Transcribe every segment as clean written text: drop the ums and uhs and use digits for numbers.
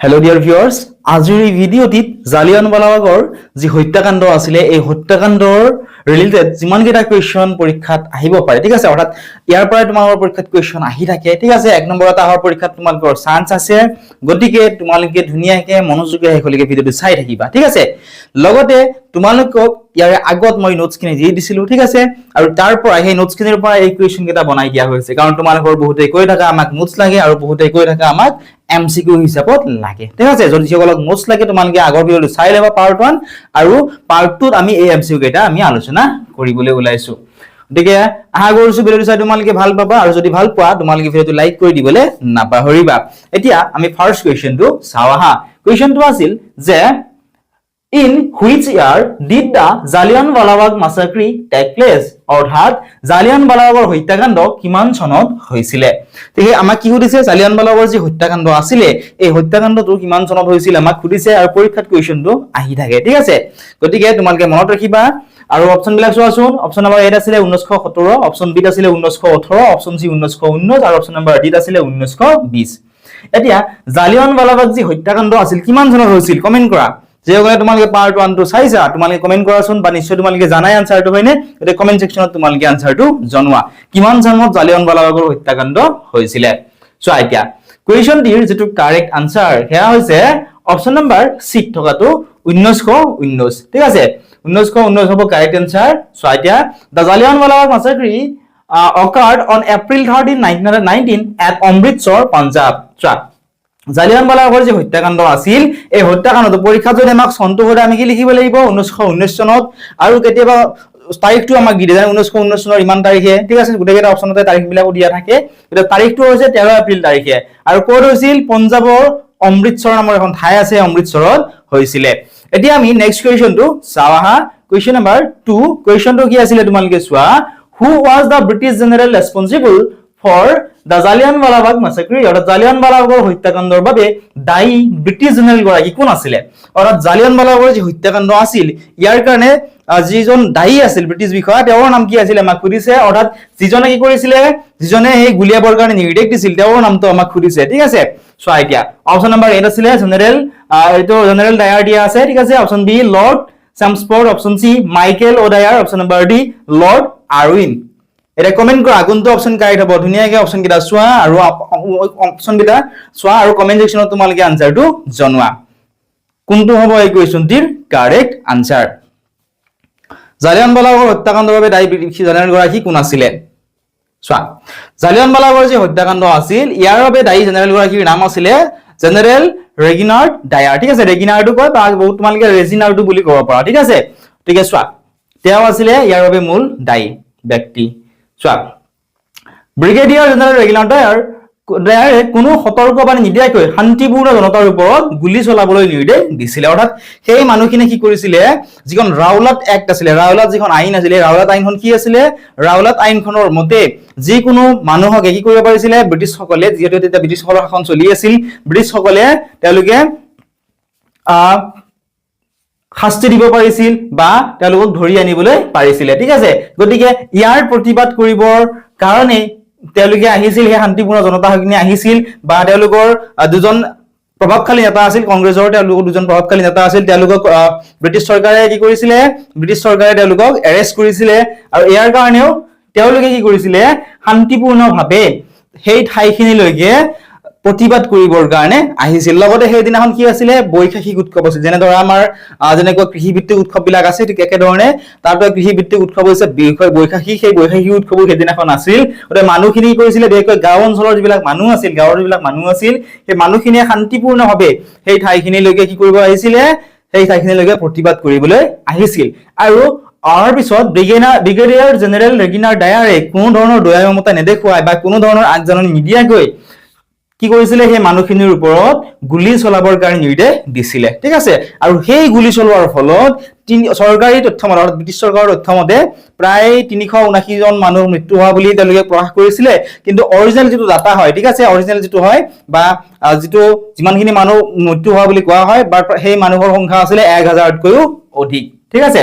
Hello dear viewers, আজিৰ এই ভিডিঅ'টিত জালিয়ানৱালাবাগৰ যি হত্যাকাণ্ড আছিলে এই হত্যাকাণ্ডৰ ৰিলেটেড যিমানকেইটা কুৱেশ্যন পৰীক্ষাত আহিব পাৰে ঠিক আছে অৰ্থাৎ ইয়াৰ পৰা তোমালোকৰ পৰীক্ষাত কুৱেশ্যন আহি থাকে ঠিক আছে এক নম্বৰ এটা আহৰ পৰীক্ষাত তোমালোকৰ চান্স আছে গতিকে তোমালোকে ধুনীয়াকৈ মনোযোগেৰে হেকলিকে ভিডিঅ'টো চাই থাকিবা ঠিক আছে লগতে তোমালোকক ইয়াৰে আগত মই নোটছখিনি দি দিছিলো ঠিক আছে আৰু তাৰ পৰা সেই নোটছখিনিৰ পৰা এই কুৱেশ্যন কেইটা বনাই দিয়া হৈছে কাৰণ তোমালোকৰ বহুতে কৈ থাকা আমাক নোটছ লাগে আৰু বহুতে কৈ থাকা আমাক MCQ হিচাপত লাগে ঠিক আছে যদি সকলক নোটছ লাগে তোমালোকে আগৰ ভিডিঅ'টো চাই লবা পাৰ্ট 1 আৰু পাৰ্ট 2 ত আমি এই MCQ কেইটা আমি আলোচনা কৰিবলৈ ওলাইছো গতিকে আশা কৰিছো ভিডিঅ'টো চাই তোমালোকে ভাল পাবা আৰু যদি ভাল পোৱা তোমালোকে ভিডিঅ'টো লাইক কৰি দিবলৈ নাপাহৰিবা এতিয়া আমি ফাৰ্স্ট কুৱেশ্যনটো চাও আহা কুৱেশ্যনটো আছিল যে In which year did the Jallianwala Bagh massacre take place? অৰ্থাৎ জালিয়ানৱালাবাগৰ হত্যাকাণ্ড কিমান চনত হৈছিলে তেহে আমাক কি সুধিছে জালিয়ানৱালাবাগৰ যি হত্যাকাণ্ড আছিলে এই হত্যাকাণ্ডটো কিমান চনত হৈছিল আমাক সুধিছে আৰু পৰীক্ষাত কুৱেশ্যনটো আহি থাকে ঠিক আছে গতিকে তোমালোকে মনত ৰাখিবা আৰু অপচন বিলাক চোৱাচোন অপচন নম্বৰ এ আছিলে 1917 অপচন বি আছিলে 1918 অপচন সি 1919 আৰু অপচন নম্বৰ ডি আছিলে 1920 এতিয়া জালিয়ানৱালাবাগ যি হত্যাকাণ্ড আছিল কিমান চনত হৈছিল কমেন্ট কৰা যেগুলো তোমালকে পাৰ্ট 1 টু চাইছা তোমালকে কমেন্ট কৰাচোন বা নিশ্চয় তোমালকে জানাই আনসাৰটো হয়নে এতে কমেন্ট সেকশনত তোমালকে আনসাৰটো জনোৱা কিমান চনত জালিয়ানৱালাবাগৰ হত্যাকাণ্ড হৈছিল সো আইতা কোৱেশ্চন ডিৰ যেটো কাৰেক্ট আনসাৰ হেয়া হৈছে অপচন নম্বৰ সি থকাটো 1919 ঠিক আছে 1919 হ'ব কাৰেক্ট আনসাৰ সো আইতা দা Jallianwala Bagh মাসাক্ৰি occurred on April 13 1919 at Amritsar Punjab জালিয়ানৱালাবাগৰ যে হত্যাকাণ্ড আছিল এই হত্যাকাণ্ডটো পৰীক্ষা যদি আমাক চনটো হৰে আমি কি লিখিব লাগিব 1919 চনত আৰু কেতিয়াবা তাৰিখটো আমাক দি দিয়ে 1919 চনৰ ইমান তাৰিখে ঠিক আছে গুটেকেটা অপচনতে তাৰিখবিলাক দিয়া থাকে এটা তাৰিখটো হৈছে 13 এপ্ৰিল তাৰিখে আৰু কোড হৈছিল পঞ্জাবৰ অমৃতসৰ নামৰ এখন ঠাই আছে অমৃতসৰত হৈছিল এতিয়া আমি নেক্সট কুৱেশ্যনটো চাওহা কুৱেশ্যন নম্বৰ 2 কুৱেশ্যনটো কি আছিল তোমালকে চোৱা who was the British general responsible for the Jallianwala Bagh massacre or Jallianwala Bagh হত্যাকাণ্ডৰ বাবে দায়ী ব্ৰিটিছ জেনেৰেল গৰাকী কোন আছিল অৰ্থাৎ জালিয়ানৱালা বাগৰ যি হত্যাকাণ্ড আছিল ইয়াৰ কাৰণে যিজন দায়ী আছিল ব্ৰিটিছ বিষয়া তেওঁৰ নাম কি আছিল আমাক খুদিছে অৰ্থাৎ যিজনে কি কৰিছিল যিজনে এই গুলিয়াবৰ কাৰণে নিৰ্দেশ দিছিল তেওঁৰ নামটো আমাক খুদিছে ঠিক আছে so idea option number A আছিল জেনেৰেল এটো জেনেৰেল ডায়াৰ দিয়া আছে ঠিক আছে option B Lord Chelmsford option C Michael O'Dwyer option number D Lord Irwin এটা কমেন্ট কৰা কোনটো অপচন কাৰেক্ট হ'ব ধুনিয়াকৈ অপচন কিটা চোৱা আৰু অপচন কিটা চোৱা আৰু কমেন্ট সেকশনত তোমালকে আনসাৰটো জনোৱা কোনটো হ'ব এই কুৱেশ্যনটিৰ কাৰেক্ট আনসাৰ জালিয়ানৱালাবাগৰ হত্যাকাণ্ডৰ বাবে দায়ী ব্ৰিটিছ জেনেৰেল গৰাকী কোন আছিল চোৱা জালিয়ানৱালাবাগৰ যে হত্যাকাণ্ড আছিল ইয়াৰ বাবে দায়ী জেনেৰেল গৰাকীৰ নাম আছিল জেনেৰেল ৰেগিনাৰ্ড ডায়াৰ ঠিক আছে ৰেগিনাৰ্ডটো কয় বা বহুত তোমালকে ৰেজিনাৰ্ডটো বুলি ক'ব পাৰা ঠিক আছে চোৱা তেওঁ আছিল ইয়াৰ বাবে মূল দায়ী ব্যক্তি চোৱা ব্ৰিগেডিয়াৰ জেনেৰেল ৰেগিনাৰ্ড ডায়াৰে কোনো সতৰ্কবাণী নিদিয়াকৈ শান্তিপূৰ্ণ জনতাৰ ওপৰত গুলি চলাবলৈ নিৰ্দেশ দিছিল অৰ্থাৎ সেই মানুহখিনি কি কৰিছিল যিখন ৰাওলাট এক্ট আছিল ৰাওলাট যিখন আইন আছিল ৰাওলাট আইনখন কি আছিল ৰাওলাট আইনখনৰ মতে যিকোনো মানুহক কি কৰিব পাৰিছিল ব্ৰিটিছ সকলে যেহেতু এটা ব্ৰিটিছ সকলৰ শাসন চলি আছিল ব্ৰিটিছ সকলে তেওঁলোকে শাস্তি দিব পাৰিছিল বা তেওঁলোকক ধৰি আনিবলৈ পাৰিছিল ঠিক আছে গতিকে ইয়াৰ প্ৰতিবাদ কৰিবৰ কাৰণে তেওঁলোকে আহিছিল হে শান্তিপূৰ্ণ জনতাখিনি আহিছিল বা তেওঁলোকৰ দুজন প্ৰভাৱশালী নেতা আছিল কংগ্ৰেছৰ তেওঁলোকৰ দুজন প্ৰভাৱশালী নেতা আছিল তেওঁলোকক ব্ৰিটিছ চৰকাৰে কি কৰিছিল ব্ৰিটিছ চৰকাৰে তেওঁলোকক এৰেষ্ট কৰিছিল আৰু ইয়াৰ কাৰণেও তেওঁলোকে কি কৰিছিল শান্তিপূৰ্ণভাৱে সেই ঠাইখিনিলৈকে প্ৰতিবাদ কৰিবৰ কাৰণে আহিছিল লগতে সেই দিনাখন কি আছিল বৈশাখিক উৎসৱ আছিল যেনে ধৰা আমাৰ যেনেকৈ কৃষি ভিত্তিক উৎসৱ বিলাক আছে ঠিক একে ধৰণে তাৰপৰা কৃষি ভিত্তিক উৎসৱ হৈছে বৈশাখিক সেই বৈশাখিক উৎসৱ সেই দিনাখন আছিল ওতে মানুহখিনি কৰিছিল বিশেষকৈ গাঁও অঞ্চলৰ যিবিলাক মানুহ আছিল গাঁৱৰ যিবিলাক মানুহ আছিল সেই মানুহখিনিয়ে শান্তিপূৰ্ণভাৱে সেই ঠাইখিনিলৈকে কি কৰিব আহিছিল সেই ঠাইখিনিলৈকে প্ৰতিবাদ কৰিবলৈ আহিছিল আৰু অহাৰ পিছত ব্ৰিগেডিয়াৰ জেনেৰেল ৰেগিনাৰ্ড ডায়াৰে কোনো ধৰণৰ দয়ামমতা নেদেখুৱাই বা কোনো ধৰণৰ আগজাননী নিদিয়াকৈ কি কৰিছিল সেই মানুহখিনিৰ ওপৰত গুলি চলাবৰ কাৰণে নিৰ্দেশ দিছিল ঠিক আছে আৰু সেই গুলি চলোৱাৰ ফলত চৰকাৰী তথ্যমতে ব্ৰিটিছ চৰকাৰৰ তথ্যমতে প্ৰায় 379 জন মানুহ মৃত্যু হোৱা বুলি তেওঁলোকে প্ৰকাশ কৰিছিল কিন্তু অৰিজিনাল যেটো ডাটা হয় ঠিক আছে অৰিজিনাল যেটো হয় বা যেটো যিমানখিনি মানুহ মৃত্যু হোৱা বুলি কোৱা হয় বা সেই মানুহৰ সংখ্যা আছিল 1000 কৈও অধিক ঠিক আছে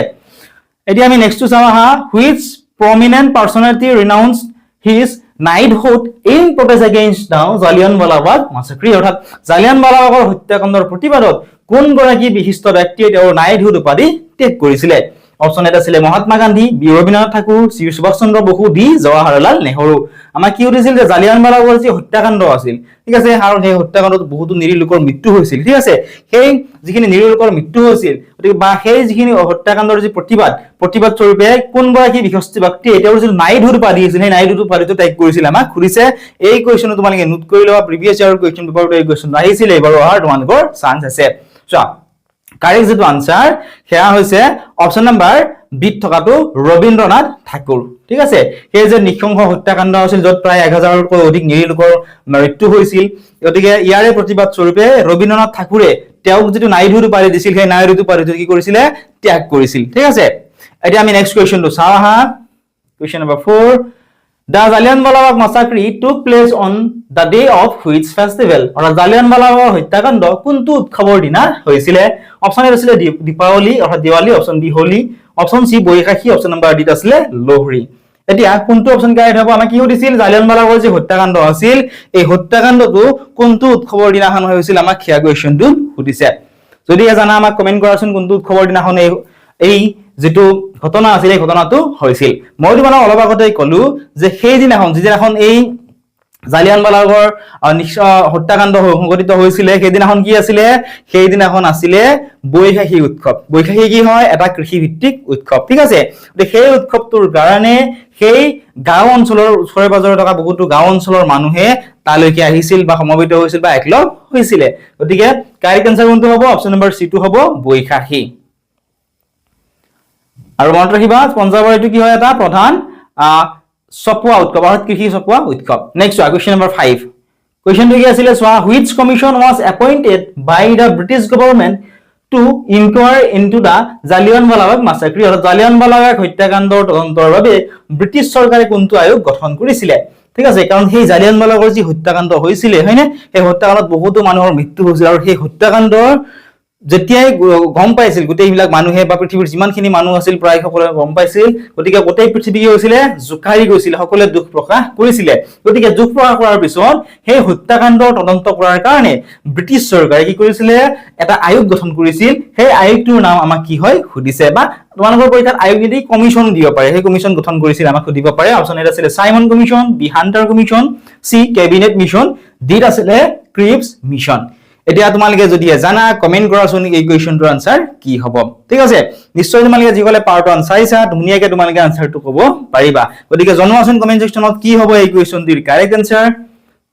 এতিয়া আমি নেক্সটটো চাওঁ হা which prominent personality renounced his knighthood in protest against the Jallianwala Bagh massacre অৰ্থাৎ জালিয়ানৱালাবাগৰ হত্যাকাণ্ডৰ প্ৰতিবাদত কোনগৰাকী বিশিষ্ট ব্যক্তিয়ে তেওঁৰ নাইটহুড উপাধি ত্যাগ কৰিছিলে অপশন এটা ছিল মহাত্মা গান্ধী বি ৰবীন্দ্ৰনাথ ঠাকুৰ শ্ৰী সুভাষ চন্দ্ৰ বসু ডি জৱাহৰলাল নেহৰু আমাক কি উঠিছিল যে জালিয়ানৱালাবাগৰ যি হত্যাকাণ্ড আছিল ঠিক আছে আৰু সেই হত্যাকাণ্ডত বহুতো নিৰীহ লোকৰ মৃত্যু হৈছিল ঠিক আছে সেই যিখিনি নিৰীহ লোকৰ মৃত্যু হৈছিল বা সেই যিখিনি হত্যাকাণ্ডৰ যি প্ৰতিবাদ স্বৰূপে কোনগৰাকী বিশিষ্ট ব্যক্তিয়ে তেওঁৰ যি নাইটহুড উপাধি আছিল সেই নাইটহুড উপাধিটো ত্যাগ কৰিছিল আমাক সুধিছে এই কোৱেশ্চনটো তোমালোকে নোট কৰি লবা প্ৰিভিয়াছ ইয়াৰ কোৱেশ্চন পেপাৰটো এই কোৱেশ্চন আহিছিল এবাৰ অহাৰ তোমালোকৰ চান্স আছে চোৱা কাৰেক্ট যেটো আনসাৰ হেয়া হৈছে অপশন নাম্বাৰ বিত থকাটো ৰবীন্দ্ৰনাথ ঠাকুৰ ঠিক আছে সেই যে নিখংস হত্যাকাণ্ড আছিল যত প্ৰায় 1000তকৈ অধিক নিৰীহ লোকৰ মৃত্যু হৈছিল গতিকে ইয়াৰে প্ৰতিবাদ স্বৰূপে ৰবীন্দ্ৰনাথ ঠাকুৰে তেওঁক যেটো নাইটহুড উপাধি দিছিল সেই নাইটহুড উপাধিটো কি কৰিছিল ত্যাগ কৰিছিল ঠিক আছে এতিয়া আমি নেক্সট কোৱেশ্চনটো চাও হা question number 4 The Jallianwala massacre took place on the day of which festival? और Jallianwala হত্যাকাণ্ড কোনটো উৎসৱৰ দিনা হৈছিল অপচন এ আছিল দীপাৱলী অৰ্থাৎ Diwali option B Holi option C Baisakhi option number D আছিল লোহৰী এতিয়া কোনটো অপচন কাৰেক্ট হ'ব আমাক কি সুধিছিল জালিয়ানৱালাবাগৰ যে হত্যাকাণ্ড আছিল এই হত্যাকাণ্ডটো কোনটো উৎসৱৰ দিনাখন হৈছিল আমাক খিয়া কোৱেশ্চনটো সুধিছে যদি জানা আমাক কমেন্ট কৰাচোন কোনটো উৎসৱৰ দিনাখন এই যেটো ঘটনা আছিল এই ঘটনাটো হৈছিল মই তোমাক অলপ আগতে কলো যে সেই দিনাখন এই জালিয়ানৱালাবাগৰ হত্যাকাণ্ড সংঘটিত হৈছিল সেই দিনাখন কি আছিল সেই দিনাখন আছিল বৈশাখী উৎসৱ বৈশাখী কি হয় এটা কৃষি ভিত্তিক উৎসৱ ঠিক আছে সেই উৎসৱটোৰ কাৰণে সেই গাঁও অঞ্চলৰ ওচৰে পাজৰে থকা বহুতো গাঁও অঞ্চলৰ মানুহে তালৈকে আহিছিল বা সমবেত হৈছিল বা একলগ হৈছিল গতিকে কাৰেক্ট আনসাৰ কোনটো হ'ব অপচন নম্বৰ সি টো হ'ব বৈশাখী আৰু মনত ৰাখিবা পঞ্জাৱৰ এটো কি হয় এটা প্ৰধান সপোৱা উৎসৱ অৰ্থাৎ কৃষি সপোৱা উৎসৱ নেক্সট কোৱেশ্চন নম্বৰ 5 কোৱেশ্চনটো কি আছিল সোৱা which commission was appointed by the British government to inquire into the Jallianwala massacre অৰ্থাৎ জালিয়ানৱালাবাগ হত্যাকাণ্ডৰ তদন্তৰ বাবে ব্ৰিটিছ চৰকাৰে কোনটো আয়োগ গঠন কৰিছিল ঠিক আছে কাৰণ সেই জালিয়ানৱালাবাগৰ যি হত্যাকাণ্ড হৈছিল হয়নে এই হত্যাকাণ্ডত বহুতো মানুহৰ মৃত্যু হৈছিল আৰু সেই হত্যাকাণ্ডৰ যেতিয়াই গম পাইছিল গোটেই বিলাক মানুহে বা পৃথিৱীৰ যিমানখিনি মানুহ আছিল প্ৰায় সকলোৱে গম পাইছিল গতিকে গোটেই পৃথিৱী কি হৈছিল জুকাৰি গৈছিল সকলোৱে দুখ প্ৰকাশ কৰিছিল গতিকে দুখ প্ৰকাশ কৰাৰ পিছত সেই হত্যাকাণ্ডৰ তদন্ত কৰাৰ কাৰণে ব্ৰিটিছ চৰকাৰে কি কৰিছিল এটা আয়োগ গঠন কৰিছিল সেই আয়োগটোৰ নাম আমাক কি হয় সুধিছে বা তোমালোকৰ পৰীক্ষাত আয়োগ নিদি কমিশন দিব পাৰে সেই কমিশন গঠন কৰিছিল আমাক সুধিব পাৰে অপচন এ আছিল Simon Commission B Hunter Commission C cabinet mission D আছিল ক্ৰিপছ মিশন এতিয়া তোমালোকে যদি জানা কমেন্ট কৰাচোন এই কোৱেশ্চনটোৰ আনসাৰ কি হ'ব ঠিক আছে নিশ্চয় তোমালোকে যিকলে পাৰ্ট আনসাৰ ইছা ধুনিয়াকে তোমালোকে আনসাৰটো ক'ব পাৰিবা গতিকে জনোৱাচোন কমেন্ট সেকশনত কি হ'ব এই কোৱেশ্চনটোৰ কাৰেক্ট আনসাৰ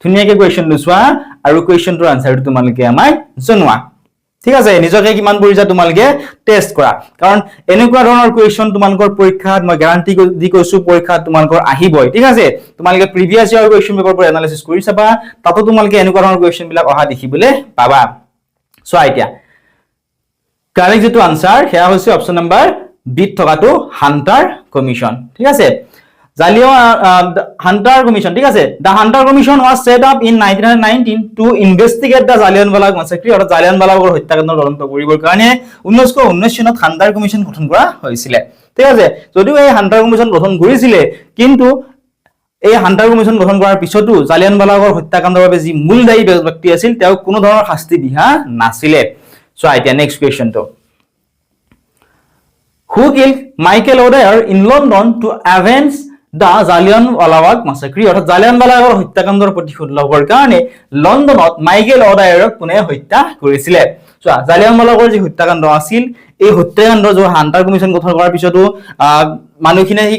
ধুনিয়াকে কোৱেশ্চনটো চোৱা আৰু কোৱেশ্চনটোৰ আনসাৰটো তোমালোকে আমাক জনোৱা ঠিক আছে নিজকে কিমান পৰিছা তোমালোকে টেস্ট কৰা কাৰণ এনেকুৱা ধৰণৰ কোৱেশ্চন তোমালোকৰ পৰীক্ষাত মই গ্যাৰান্টি দি কৈছো পৰীক্ষাত তোমালোকৰ আহিবই ঠিক আছে তোমালোকে প্ৰিভিয়াস ইয়াৰ কোৱেশ্চন পেপাৰ পৰা এনালাইসিস কৰি চাবা তাতো তোমালোকে এনেকুৱা ধৰণৰ কোৱেশ্চন বিলাক অহা দেখিবলৈ পাবা সো আইতিয়া কাৰেক্ট যেটো আনসাৰ হেয়া হৈছে অপচন নম্বৰ বি থকাটো হান্টাৰ কমিশন ঠিক আছে Hunter Commission, ঠিক আছে The Hunter Commission was set up in 1919 to investigate the Jallianwala massacre or Jallianwala হত্যাকাণ্ডৰ তদন্ত কৰিবৰ কাৰণে 1919 চনত Hunter Commission গঠন কৰা হৈছিল ঠিক আছে যদিও এই Hunter Commission গঠন কৰিছিল কিন্তু এই Hunter Commission গঠন কৰাৰ পিছতো জালিয়ানৱালাবাগৰ হত্যাকাণ্ডৰ বাবে যি মূল দায়ী ব্যক্তি আছিল তেওঁ কোনো ধৰণৰ শাস্তি বিহা নাছিল সো এতিয়া next কোৱেশ্চনটো Who killed Michael O'Dwyer in London to avenge the Jallianwala massacre অর্থাৎ জালিয়ানৱালাবাগৰ হত্যাকাণ্ডৰ প্ৰতিশোধ লবৰ কাৰণে লণ্ডনত মাইকেল অডায়াৰক কোনে হত্যা কৰিছিল সো জালিয়ানৱালাবাগৰ যি হত্যাকাণ্ড আছিল এই হত্যাকাণ্ড যে হান্টাৰ কমিশন গঠন কৰাৰ পিছতো মানুহখিনে কি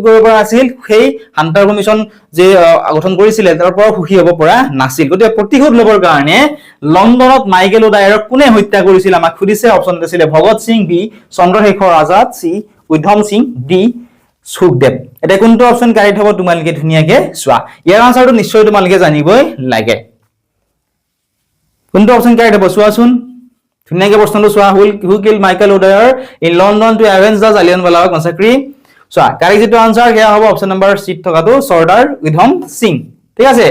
কৰিব আছিল সেই হান্টাৰ কমিশন যে গঠন কৰিছিল তাৰ পৰা খুখি হ'ব পৰা নাছিল গতিকে প্ৰতিশোধ লবৰ কাৰণে লণ্ডনত মাইকেল অডায়াৰক কোনে হত্যা কৰিছিল আমাক খুদিছে অপচন আছিল ভগত সিং বি চন্দ্ৰশেখৰ আজাদ সি উধম সিং ডি সুখদেৱ এটা কোনটো অপচন কাৰেক্ট হ'ব তোমালোকে ধুনিয়াকে চোৱা ইয়াৰ আনসাৰটো নিশ্চয় তোমালোকে জানিবই লাগে কোনটো অপচন কাৰেক্ট হ'ব চোৱাচোন ধুনিয়াকে প্ৰশ্নটো চোৱা who killed Michael O'Dwyer in London to avenge the Jallianwala massacre চোৱা কাৰেক্ট যেটো আনসাৰ হেয়া হ'ব অপচন নম্বৰ সি থকাটো সৰ্দাৰ উধম সিং ঠিক আছে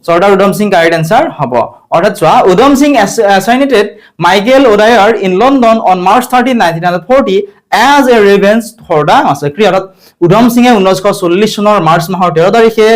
সৰ্দাৰ উধম সিং কাৰেক্ট আনসাৰ হ'ব অৰ্থাৎ চোৱা Udham Singh assassinated Michael O'Dwyer in London on March 13, 1940 as a revenge for the massacre অৰ্থাৎ উধম সিঙে 1940 চনৰ মাৰ্চ মাহৰ 13 তাৰিখে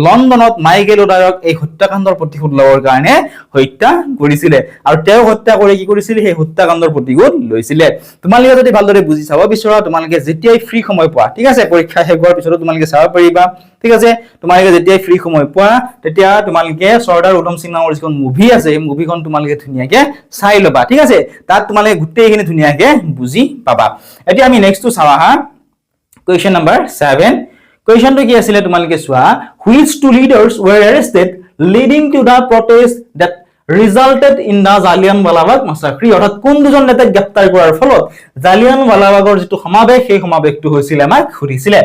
লণ্ডনত মাইকেল উডাৰক এই হত্যাকাণ্ডৰ প্ৰতিশোধ ল'বৰ কাৰণে হত্যা কৰিছিল আৰু তেওঁ হত্যা কৰি কি কৰিছিল সেই হত্যাকাণ্ডৰ প্ৰতিশোধ লৈছিল তোমালোকে যদি ভালদৰে বুজি চাব বিচৰা তোমালোকে যেতিয়াই ফ্ৰী সময় পোৱা ঠিক আছে পৰীক্ষা শেষ হোৱাৰ পিছত তোমালোকে চাব পাৰিবা ঠিক আছে তোমালোকে যেতিয়াই ফ্ৰী সময় পোৱা তেতিয়া তোমালোকে সৰ্দাৰ উধম সিং নামৰ যিখন মুভি আছে এই মুভিখন তোমালোকে ধুনীয়াকে চাই লবা ঠিক আছে তাত তোমালোকে গোটেইখিনি ধুনীয়াকে বুজি পাবা এতিয়া আমি নেক্সটটো চাও হা question number 7 question to কি আছিল তোমালোকে চোৱা which two leaders were arrested leading to the protest that resulted in the Jallianwala Bagh massacre অৰ্থাৎ কোন দুজন নেতাক গ্ৰেপ্তাৰ কৰাৰ ফলত জালিয়ানৱালা বাগৰ যেটো সমাবেশ সেই সমাবেশটো হৈছিল আমাক খুৰিছিলে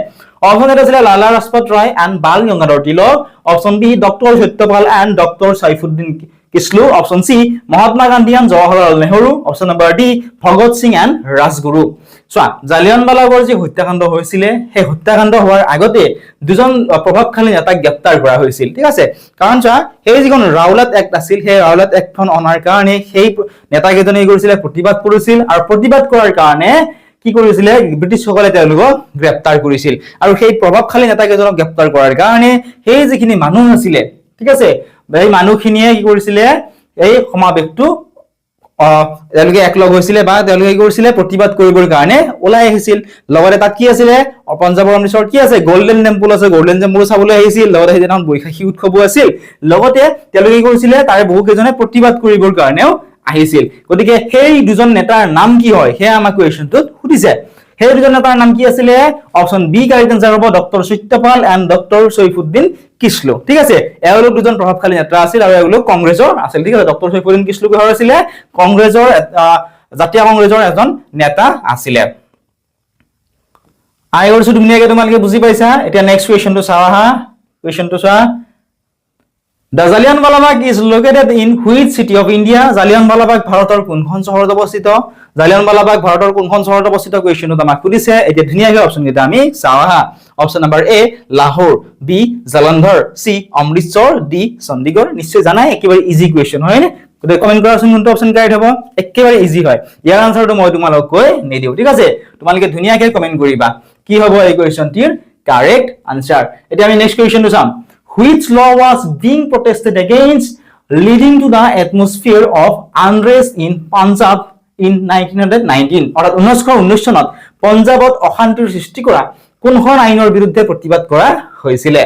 অপচন এটা আছিল Lala Lajpat Rai and Bal Gangadhar Tilak option B doctor Satyapal and doctor Saifuddin Kitchlew option C Mahatma Gandhi and Jawaharlal Nehru option number D Bhagat Singh and Rajguru চোৱা জালিয়ানৱালা বাগৰ যে হত্যাকাণ্ড হৈছিল সেই হত্যাকাণ্ড হোৱাৰ আগতে দুজন প্ৰভাৱশালী নেতাক গ্ৰেপ্তাৰ কৰা হৈছিল ঠিক আছে কাৰণ চোৱা সেই যিখন ৰাউলাট এক্ট আছিল সেই ৰাউলাট এক্টখন অনাৰ কাৰণে সেই নেতাকেইজনে কৰিছিল প্ৰতিবাদ কৰিছিল আৰু প্ৰতিবাদ কৰাৰ কাৰণে কি কৰিছিল ব্ৰিটিছ সকলে তেওঁলোকক গ্ৰেপ্তাৰ কৰিছিল আৰু সেই প্ৰভাৱশালী নেতাকেইজনক গ্ৰেপ্তাৰ কৰাৰ কাৰণে সেই যিখিনি মানুহ আছিল ঠিক আছে এই মানুহখিনিয়ে কি কৰিছিল এই সমাবেশটো তেওঁলোকে একলগ হৈছিল বা তেওঁলোকে কি কৰিছিল প্ৰতিবাদ কৰিবৰ কাৰণে ওলাই আহিছিল লগতে তাত কি আছিল পঞ্জাৱৰ অমৃতসৰ কি আছে গোল্ডেন টেম্পল আছে গোল্ডেন টেম্পল চাবলৈ আহিছিল লগতে সেইদিনা বৈশাখী উৎসৱো আছিল লগতে তেওঁলোকে কি কৰিছিল তাৰে বহু কেইজনে প্ৰতিবাদ কৰিবৰ কাৰণেও আহিছিল গতিকে সেই দুজন নেতাৰ নাম কি হয় হে আমাৰ কোৱেশ্চনটোত সুধিছে সেই দুজন নেতাৰ নাম কি আছিল অপচন বি কাৰেক্ট আনসাৰ হ'ব doctor Satyapal and doctor Saifuddin Kislu ঠিক আছে এওঁলোক দুজন প্ৰভাৱশালী নেতা আছিল আৰু এওঁলোক কংগ্ৰেছৰ আছিল ঠিক আছে ডক্টৰ সৈফুদ্দিন কিসলু কি আছিল কংগ্ৰেছৰ জাতীয় কংগ্ৰেছৰ এজন নেতা আছিল আই গৈছো ধুনীয়াকৈ তোমালোকে বুজি পাইছা এতিয়া নেক্সট কোৱেশ্চনটো চাও হা কোৱেশ্চনটো চোৱা The Jallianwala Bagh is located in which city of India? Jallianwala Bagh ভাৰতৰ কোনখন চহৰত অৱস্থিত Jallianwala Bagh ভাৰতৰ কোনখন চহৰত অৱস্থিত কোৱেশ্চনটো আমাক সুধিছে এতিয়া ধুনীয়াকৈ অপচন কেইটা আমি চাও হা অপচন নম্বৰ এ লাহোৰ বি জালন্ধৰ সি অমৃতসৰ ডি চণ্ডীগড় নিশ্চয় জানাই একেবাৰে ইজি কোৱেশ্চন হয় নে গতিকে কমেন্ট কৰাচোন কোনটো অপচন কাৰেক্ট হ'ব একেবাৰে ইজি হয় ইয়াৰ আনসাৰটো মই তোমালোকক কৈ নিদিও ঠিক আছে তোমালোকে ধুনীয়াকৈ কমেন্ট কৰিবা কি হ'ব এই কোৱেশ্চনটিৰ কাৰেক্ট আনসাৰ এতিয়া আমি নেক্সট কোৱেশ্চনটো চাম Which law was being protested against leading to the atmosphere of unrest in Punjab in 1919 অৰ্থাৎ 1919 চনত পঞ্জাবত অশান্তিৰ সৃষ্টি কৰা কোনখন আইনৰ বিৰুদ্ধে প্ৰতিবাদ কৰা হৈছিল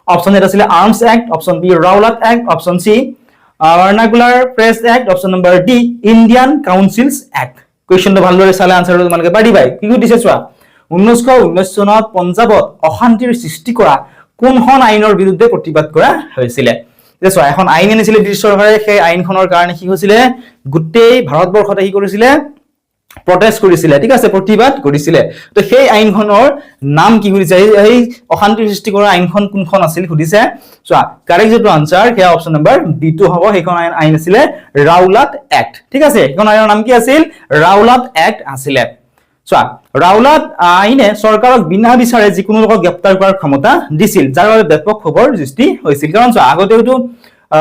অপচন এ আছিল Arms Act option B Rowlatt Act option C Vernacular Press Act option number D Indian Councils Act কোৱেশ্চনটো ভালদৰে চালে আনসাৰটো তোমালোকে পাৰিবাই কি দিছে চোৱা 1919 চনত পঞ্জাবত অশান্তিৰ সৃষ্টি কৰা কোনখন আইনৰ বিৰুদ্ধে প্ৰতিবাদ কৰা হৈছিল দেখো এখন আইন আনিছিল ব্ৰিটিছ চৰকাৰে সেই আইনখনৰ কাৰণে কি হৈছিল গোটেই ভাৰতবৰ্ষতে কি কৰিছিল প্ৰটেষ্ট কৰিছিল ঠিক আছে প্ৰতিবাদ কৰিছিল তো সেই আইনখনৰ নাম কি কৰিছে এই অশান্তিৰ সৃষ্টি কৰা আইনখন কোনখন আছিল সুধিছে চোৱা কাৰেক্ট যেটো আনসাৰ হে অপচন নম্বৰ বি টু হ'ব সেইখন আইন আছিল ৰাউলাট এক্ট ঠিক আছে সেইখন আইনৰ নাম কি আছিল ৰাউলাট এক্ট আছিল চোৱা ৰাউলাট আইনে চৰকাৰক বিনা বিচাৰে যিকোনো লোকক গ্ৰেপ্তাৰ কৰাৰ ক্ষমতা দিছিল যাৰ বাবে ব্যাপক খবৰ সৃষ্টি হৈছিল কাৰণ চোৱা আগতেটো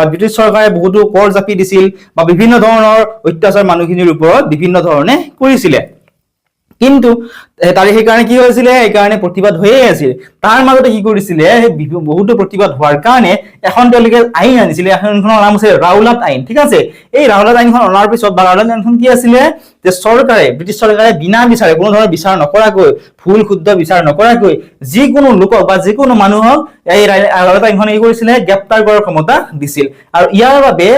ব্ৰিটিছ চৰকাৰে বহুতো কৰ জাপি দিছিল বা বিভিন্ন ধৰণৰ অত্যাচাৰ মানুহখিনিৰ ওপৰত বিভিন্ন ধৰণে কৰিছিল কিন্তু তাৰে সেই কাৰণে কি হৈছিল এই কাৰণে প্ৰতিবাদ হৈয়ে আছিল তাৰ মাজতে কি কৰিছিল বহুতো প্ৰতিবাদ হোৱাৰ কাৰণে এখন তেওঁলোকে আইন আনিছিল আইনখনৰ নাম আছিল ৰাউলাট আইন ঠিক আছে এই ৰাউলাট আইনখন অনাৰ পিছত বা ৰাউলাট আইনখন কি আছিল যে চৰকাৰে ব্ৰিটিছ চৰকাৰে বিনা বিচাৰে কোনো ধৰণৰ বিচাৰ নকৰাকৈ ফুল শুদ্ধ বিচাৰ নকৰাকৈ যিকোনো লোকক বা যিকোনো মানুহক এই ৰাউলাট আইনখনে কি কৰিছিল গ্ৰেপ্তাৰ কৰাৰ ক্ষমতা দিছিল আৰু ইয়াৰ বাবে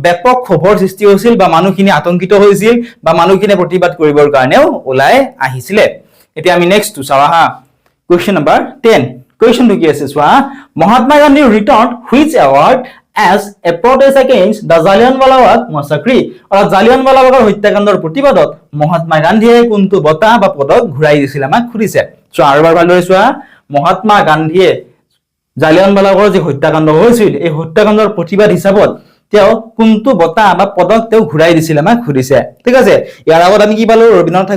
ব্যাপক খবৰ সৃষ্টি হৈছিল বা মানুহখিনি আতংকিত হৈছিল বা মানুহখিনি প্ৰতিবাদ কৰিবৰ কাৰণেও ওলাই আহিছিল এতিয়া আমি নেক্সট টু চাও হা কোৱেশ্চন নম্বৰ 10 কোৱেশ্চনটো কি আছে চোৱা Mahatma Gandhi return which award as a protest against the Jallianwala Bagh massacre অৰ্থাৎ জালিয়ানৱালা বাগৰ হত্যাকাণ্ডৰ প্ৰতিবাদত মহাত্মা গান্ধীয়ে কোনটো বঁটা বা পদক ঘূৰাই দিছিল আমাক সুধিছে চোৱা আৰু এবাৰ ভালদৰে চোৱা মহাত্মা গান্ধীয়ে জালিয়ানৱালা বাগৰ যে হত্যাকাণ্ড হৈছিল এই হত্যাকাণ্ডৰ প্ৰতিবাদ হিচাপত তেওঁ কোনটো বঁটা বা পদক তেওঁ ঘূৰাই দিছিল আমাক সুধিছে ঠিক আছে ইয়াৰ আগত আমি কি পালো ৰবীন্দ্ৰনাথ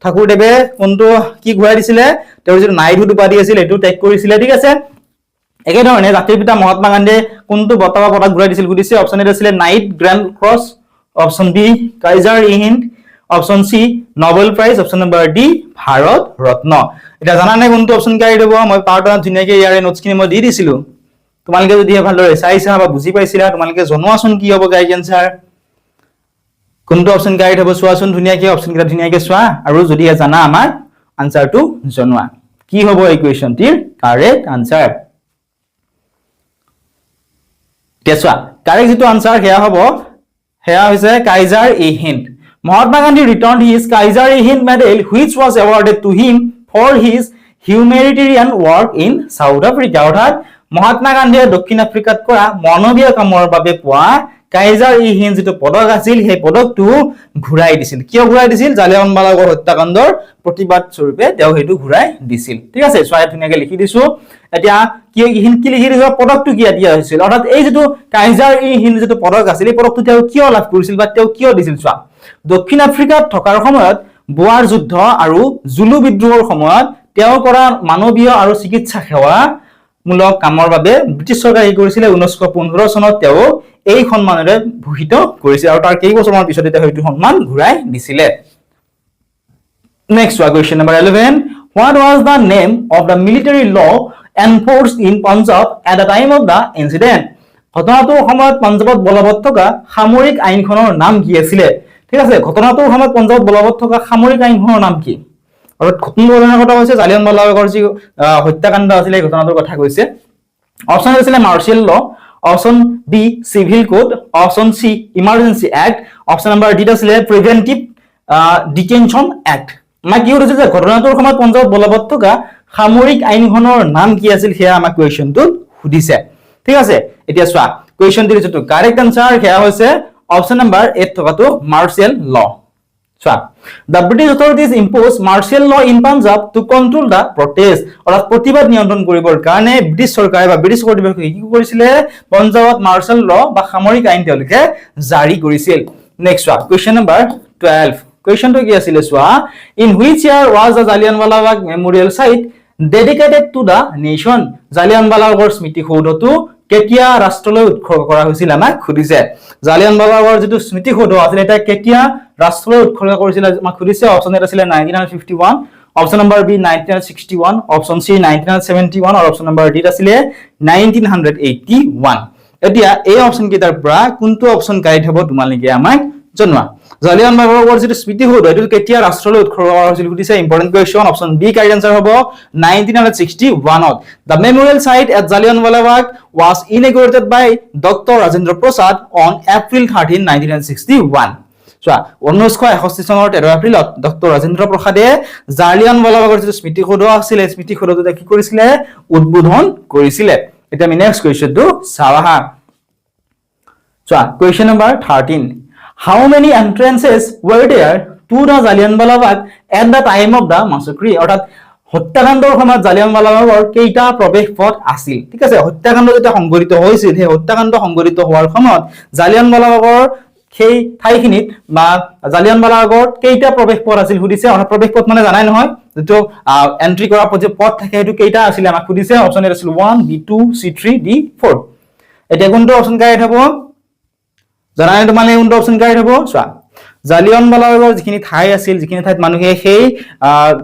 ঠাকুৰদেৱে কোনটো কি ঘূৰাই দিছিল তেওঁৰ যে নাইটহুড উপাধি আছিল এটো ত্যাগ কৰিছিল ঠিক আছে একে ধৰণে জাতিৰ পিতা মহাত্মা গান্ধীয়ে কোনটো বঁটা বা পদক ঘূৰাই দিছিল সুধিছে অপচন এ আছিল Knight Grand Cross option B Kaiser Hind option C Nobel Prize, option number D Bharat Ratna. এটা জানা নাই কোনটো অপশন কাৰেক্ট হ'ব? মই পাৰ্টত ধুনীয়াকৈ ইয়াৰে নোটছখিনি মই দি দিছিলো, তোমালোকে যদি ভালদৰে চাইছা বা বুজি পাইছিলা তোমালোকে জনোৱাচোন কি হ'ব কাৰেক্ট এনসাৰ, কোনটো অপশন কাৰেক্ট হ'ব চোৱাচোন ধুনীয়াকৈ, অপশন কেইটা ধুনীয়াকৈ চোৱা আৰু যদি জানা আমাৰ আনসাৰটো জনোৱা। কি হ'ব এই কুৱেশ্যনটিৰ কাৰেক্ট আনসাৰ? এতিয়া চোৱা কাৰেক্ট যিটো আনসাৰ সেয়া হ'ব, সেয়া হৈছে Kaiser E Hind. Mahatma Gandhi returned his Kaiser-i-Hind medal which was awarded to him for his humanitarian work in South Africa. অৰ্থাৎ মহাত্মা গান্ধীয়ে দক্ষিণ আফ্ৰিকাত কৰা মানৱীয় কামৰ বাবে পোৱা কাইজাৰ-ই-হিন্দ যিটো পদক আছিল সেই পদকটো ঘূৰাই দিছিল। কিয় ঘূৰাই দিছিল? জালিয়ানৱালাবাগৰ হত্যাকাণ্ডৰ প্ৰতিবাদ স্বৰূপে তেওঁ সেইটো ঘূৰাই দিছিল। ঠিক আছে, ছয় ধুনীয়াকৈ লিখি দিছো। এতিয়া কি লিখি দিছো? পদকটো কিয় দিয়া হৈছিল? অৰ্থাৎ এই যিটো কাইজাৰ-ই-হিন্দ যিটো পদক আছিল এই পদকটো তেওঁ কিয় লাভ কৰিছিল বা তেওঁ কিয় দিছিল? চোৱা, দক্ষিণ আফ্ৰিকাত থকাৰ সময়ত বোৱাৰ যুদ্ধ আৰু জুলু বিদ্ৰোহৰ সময়ত তেওঁ কৰা মানৱীয় আৰু চিকিৎসা সেৱা মূলক কামৰ বাবে ব্ৰিটিছ চৰকাৰে কি কৰিছিলে 1915 চনত তেওঁ এই সন্মানেৰে ভূষিত কৰিছিল আৰু তাৰ কেইবছৰমান পিছত তেওঁ সেইটো সন্মান ঘূৰাই দিছিলে। Next question number 11, what was the name of the military law enforced in Punjab at the time of the incident? ঘটনাটোৰ সময়ত পঞ্জাৱত বলবৎ থকা সামৰিক আইনখনৰ নাম কি আছিল? ঠিক আছে, ঘটনাটোৰ সময়ত পঞ্জাৱত বলবৎ থকা সামৰিক আইনখনৰ নাম কি? অৰ্থাৎ ঘটনাটোৰ কথা কৈছে জালিয়ানৱালাবাগৰ যি হত্যাকাণ্ড আছিল এই ঘটনাটোৰ কথা কৈছে। অপচন আছিলে martial law, option B civil code, option C emergency act, option number D আছিলে প্ৰিভেন্টিভ ডিটেনশন এক্ট। আমাক কি কৈছে যে ঘটনাটোৰ সময়ত পঞ্জাৱত বলবৎ থকা সামৰিক আইনখনৰ নাম কি আছিল সেয়া আমাক কুৱেশ্যনটোত সুধিছে। ঠিক আছে, এতিয়া চোৱা কুৱেশ্যনটিৰ যিটো কাৰেক্ট আনসাৰ সেয়া হৈছে অপচন নম্বৰ 8 থকাটো মাৰ্চিয়েল ল। চোৱা, the British authorities imposed martial law in Punjab to control the protest. অৰ্থাৎ প্ৰতিবাদ নিয়ন্ত্ৰণ কৰিবৰ কাৰণে ব্ৰিটিছ চৰকাৰে বা ব্ৰিটিছ কৰ্তৃপক্ষই কি কৰিছিলে? পঞ্জাৱত মাৰ্চিয়েল ল বা সামৰিক আইন তেওঁলোকে জাৰি কৰিছিল। নেক্সট চোৱা কুৱেশ্যন নম্বৰ 12, কুৱেশ্যনটো কি আছিল চোৱা, in which year was the Jallianwala Bagh memorial site dedicated to the nation? জালিয়ানৱালাবাগৰ স্মৃতি সৌধটো কেতিয়া ৰাষ্ট্ৰলৈ উৎসৰ্গ কৰা হৈছিল আমাক সুধিছে। জালিয়ানৱালাবাগৰ যিটো স্মৃতি সৌধ আছিল এটা কেতিয়া ৰাষ্ট্ৰলৈ উৎসৰ্গ কৰিছিল আমাক সুধিছে। অপচন এ আছিল 1951, option number B 1961, option C 1971 আৰু অপচন নম্বৰ ডি আছিল 1981। এতিয়া এই অপচন কেইটাৰ পৰা কোনটো অপচন কাৰেক্ট হ'ব তোমালোকে আমাক জনোৱা। জালিয়ানৱালাবাগৰ যিটো স্মৃতি সৌধ এইটো কেতিয়া ৰাষ্ট্ৰলৈ উৎসৰ্গ কৰা হৈছিল সুধিছে। Important question. Option B correct answer হ'ব 1961ত। The memorial site at Jallianwala Bagh was inaugurated by Dr. Rajendra Prasad on April 13, 1961. চোৱা 1961 চনৰ 13 এপ্ৰিলত ডক্টৰ ৰাজেন্দ্ৰ প্ৰসাদে জালিয়ানৱালাবাগৰ যিটো স্মৃতি সৌধ আছিল এই স্মৃতি সৌধটো কি কৰিছিলে? উদ্বোধন কৰিছিলে। এতিয়া আমি নেক্সট কুৱেশ্যনটো চাওঁ আহা। চোৱা question number 13, how many entrances were there to the Jallianwala Bagh at the time of the massacre? অৰ্থাৎ হত্যাকাণ্ডৰ সময়ত জালিয়ানৱালাবাগৰ কেইটা প্ৰৱেশ পথ আছিল? ঠিক আছে, হত্যাকাণ্ড যেতিয়া সংঘটিত হৈছিল সেই হত্যাকাণ্ড সংঘটিত হোৱাৰ সময়ত জালিয়ানৱালাবাগৰ সেই ঠাইখিনিত বা জালিয়ানৱালাবাগত কেইটা প্ৰৱেশ পথ আছিল সুধিছে। অৰ্থাৎ প্ৰৱেশ পথ মানে জানাই নহয় যিটো এন্ট্ৰি কৰা পথ থাকে সেইটো কেইটা আছিল আমাক সুধিছে। অপচন এ আছিল 1, B2, C3, D4। এতিয়া কোনটো অপচন কাৰেক্ট হ'ব জানাই তোমালোকে? কোনটো অপচন কাৰেক্ট হ'ব? চোৱা, জালিয়ানৱালাবাগৰ যিখিনি ঠাই আছিল, যিখিনি ঠাইত মানুহে সেই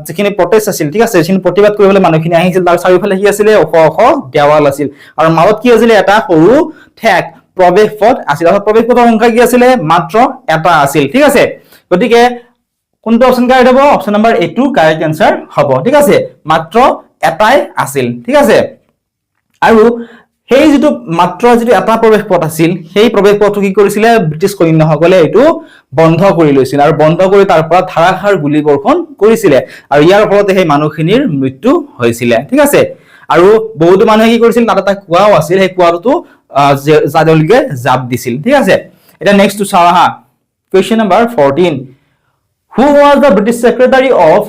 যিখিনি প্ৰটেষ্ট আছিল, ঠিক আছে, যিখিনি প্ৰতিবাদ কৰিবলৈ মানুহখিনি আহিছিল তাৰ চাৰিওফালে কি আছিলে? ওখ ওখ দেৱাল আছিল আৰু মাজত কি আছিলে? এটা সৰু ঠেক প্ৰৱেশ পথ আছিল। অৰ্থাৎ প্ৰৱেশ পথৰ সংখ্যা কি আছিলে? মাত্ৰ এটা আছিল। ঠিক আছে, গতিকে কোনটো অপচন কাৰেক্ট হ'ব? অপচন নম্বৰ এ টু কাৰেক্ট আনসাৰ হ'ব। ঠিক আছে, মাত্ৰ এটাই আছিল। ঠিক আছে, আৰু সেই যিটো মাত্ৰ যিটো এটা প্ৰৱেশ পথ আছিল সেই প্ৰৱেশ পথটো কি কৰিছিলে? ব্ৰিটিছ সৈন্যসকলে এইটো বন্ধ কৰি লৈছিল আৰু বন্ধ কৰি তাৰ পৰা ধাৰাসাৰ গুলী বৰ্ষণ কৰিছিলে আৰু ইয়াৰ ফলতে সেই মানুহখিনিৰ মৃত্যু হৈছিলে। ঠিক আছে, আৰু বহুতো মানুহে কি কৰিছিল? তাত এটা কুঁৱাও আছিল, সেই কুঁৱাটো তেওঁলোকে জাপ দিছিল। ঠিক আছে, এটা নেক্সট চাওঁ আহা। Question number 14, who was the British Secretary of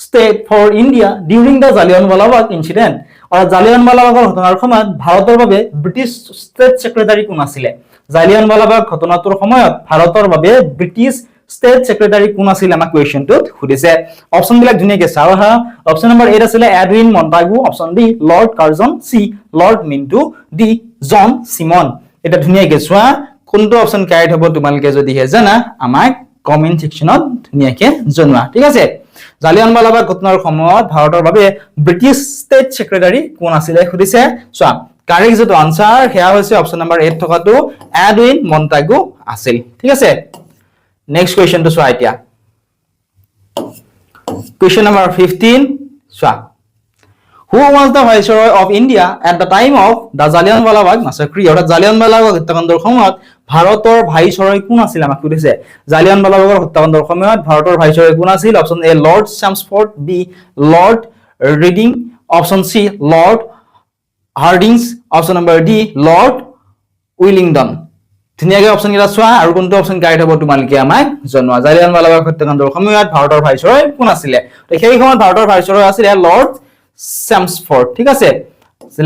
State for India during the Jallianwala Bagh incident? অৰ্থাৎ জালিয়ানৱালাবাগৰ ঘটনাৰ সময়ত ভাৰতৰ বাবে ব্ৰিটিছ ষ্টেট ছেক্ৰেটাৰী কোন আছিলে? জালিয়ানৱালাবাগ ঘটনাটোৰ সময়ত ভাৰতৰ বাবে ব্ৰিটিছ ষ্টেট ছেক্ৰেটাৰী কোন আছিল আমাক কুৱেশ্যনটোত সুধিছে। অপচন বিলাক ধুনীয়াকৈ চাওঁ আহা। অপচন নম্বৰ এ আছিলে Edwin Montagu, option B Lord Curzon, C Lord Minto, D John Simon. এটা ধুনীয়াকৈ চোৱা কোনটো অপচন কাৰেক্ট হ'ব তোমালোকে যদিহে জানা আমাক কমেন্ট সেকশনত ধুনীয়াকে জনোৱা ঠিক আছে জালিয়ানৱালাবাগ ঘটনাৰ সময়ত ভাৰতৰ বাবে ব্ৰিটিছ ষ্টেট সেক্ৰেটাৰী কোন আছিল খুদিছে চোৱা কাৰেক্ট যেটো আনসাৰ হেয়া হৈছে অপচন নম্বৰ 8 থকাটো এডউইন মন্টাগু আছিল ঠিক আছে নেক্সট কোৱেশ্চন টু চোৱা এতিয়া কোৱেশ্চন নম্বৰ 15 চোৱা Who was the viceroy of India at the time of the Jallianwala Massacre? অর্থাৎ জালিয়ানৱালাবাগ হত্যাকাণ্ডৰ সময়ত ভাৰতৰ ভাইসৰয় কোন আছিল আমাক সুধিছে জালিয়ানৱালাবাগৰ হত্যাকাণ্ডৰ সময়ত ভাৰতৰ ভাইসৰয় কোন আছিল option A Lord Chelmsford B Lord Reading option C Lord Hardinge option number D Lord Willingdon ধুনীয়াকৈ অপচন কেইটা চোৱা আৰু কোনটো অপচন কাৰেক্ট হ'ব তোমালোকে আমাক জনোৱা জালিয়ানৱালাবাগ হত্যাকাণ্ডৰ সময়ত ভাৰতৰ ভাইসৰয় কোন আছিল সেই সময়ত ভাৰতৰ ভাইসৰয় আছিল লৰ্ড চেমস্ফৰ্ড ঠিক আছে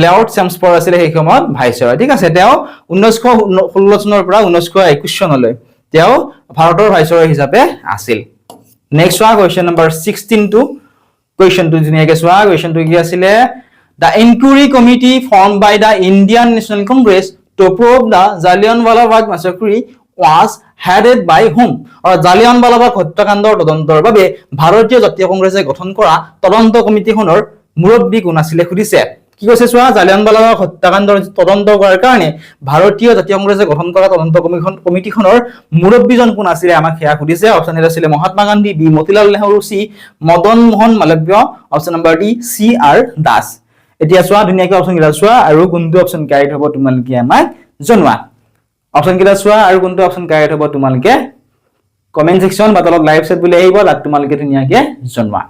লৰ্ড চেমস্ফৰ্ড আছিল সেই সময়ত ভাইসৰয় ঠিক আছে তেওঁ 1916 চনৰ পৰা 1921 চনলৈ তেওঁ ভাৰতৰ ভাইসৰয় হিচাপে আছিল নেক্সট চোৱা question number 16 to question two ধুনীয়াকৈ চোৱা কোৱেশ্চন টু কি আছিল The inquiry committee formed by the Indian National Congress to probe the Jallianwala Massacre was headed by whom? Or Jallianwala হত্যাকাণ্ডৰ তদন্তৰ বাবে ভাৰতীয় জাতীয় কংগ্ৰেছে গঠন কৰা তদন্ত কমিটিখনৰ মুৰব্বী কোন আছিল খুদিছে কি কৈছে চোৱা জালিয়ানৱালা হত্যাকাণ্ডৰ তদন্ত কৰাৰ কাৰণে ভাৰতীয় জাতীয় কংগ্ৰেছে গঠন কৰা তদন্ত কমিটিখনৰ মুৰব্বীজন কোন আছিল আমাক হেয়া খুদিছে অপচন এ আছিল Mahatma Gandhi B Motilal Nehru C Madan Mohan Malaviya option number D C R Das এতিয়া চোৱা ধুনীয়াকৈ অপচন কেইটা চোৱা আৰু কোনটো অপচন কাৰেক্ট হ'ব তোমালোকে আমাক জনোৱা অপচন কেইটা চোৱা আৰু কোনটো অপচন কাৰেক্ট হ'ব তোমালোকে কমেন্ট সেকশন বা তলত লাইভ চেট বুলি আহিব লাগ তোমালোকে ধুনীয়াকৈ জনোৱা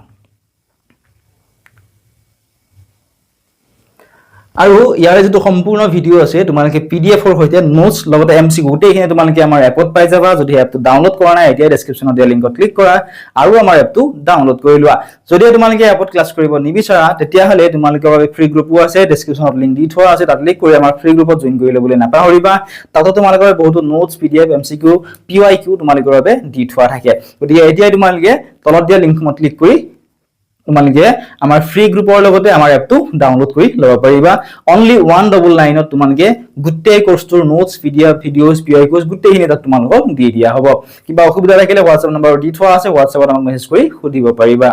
আৰু ইয়াৰে যেটো সম্পূৰ্ণ ভিডিও আছে তোমালোকে পিডিএফ ৰ হৈতে নোটস লগতে এমসি গোটেইখিনি তোমালোকে আমাৰ এপত পাই যাবা যদি এপটো ডাউনলোড কৰা নাই এতিয়া ডেসক্ৰিপচনত দিয়া লিংকত ক্লিক কৰা আৰু আমাৰ এপটো ডাউনলোড কৰি লোৱা যদি তোমালোকে এপত ক্লাছ কৰিব নিবিচাৰা তেতিয়া হলে তোমালোকৰ বাবে ফ্ৰী গ্ৰুপো আছে ডেসক্ৰিপচনত লিংক দি থোৱা আছে তাত ক্লিক কৰি আমাৰ ফ্ৰী গ্ৰুপত জয়েন কৰি ল'বলৈ নাপাহৰিবা তাতো তোমালোকৰ বহুত নোটস পিডিএফ এমসিকিউ পিৱাইকিউ তোমালোকৰ বাবে দি থোৱা থাকে গতিকে এতিয়া তোমালোকে তলত দিয়া লিংকত ক্লিক কৰি তোমালোকে আমাৰ ফ্ৰী গ্ৰুপৰ লগতে আমাৰ এপটো ডাউনলোড কৰি ল'ব পাৰিবা অনলি 199 ত তোমালোকে গুটেই কোৰ্সটোৰ নোটস পিডিএফ ভিডিওস পিআইকিউস গুটেইখিনি তাত তোমালোকক দি দিয়া হ'ব কিবা অসুবিধা থাকিলে WhatsApp নম্বৰ দি থোৱা আছে WhatsAppত আমাক মেছেজ কৰি সুধিব পাৰিবা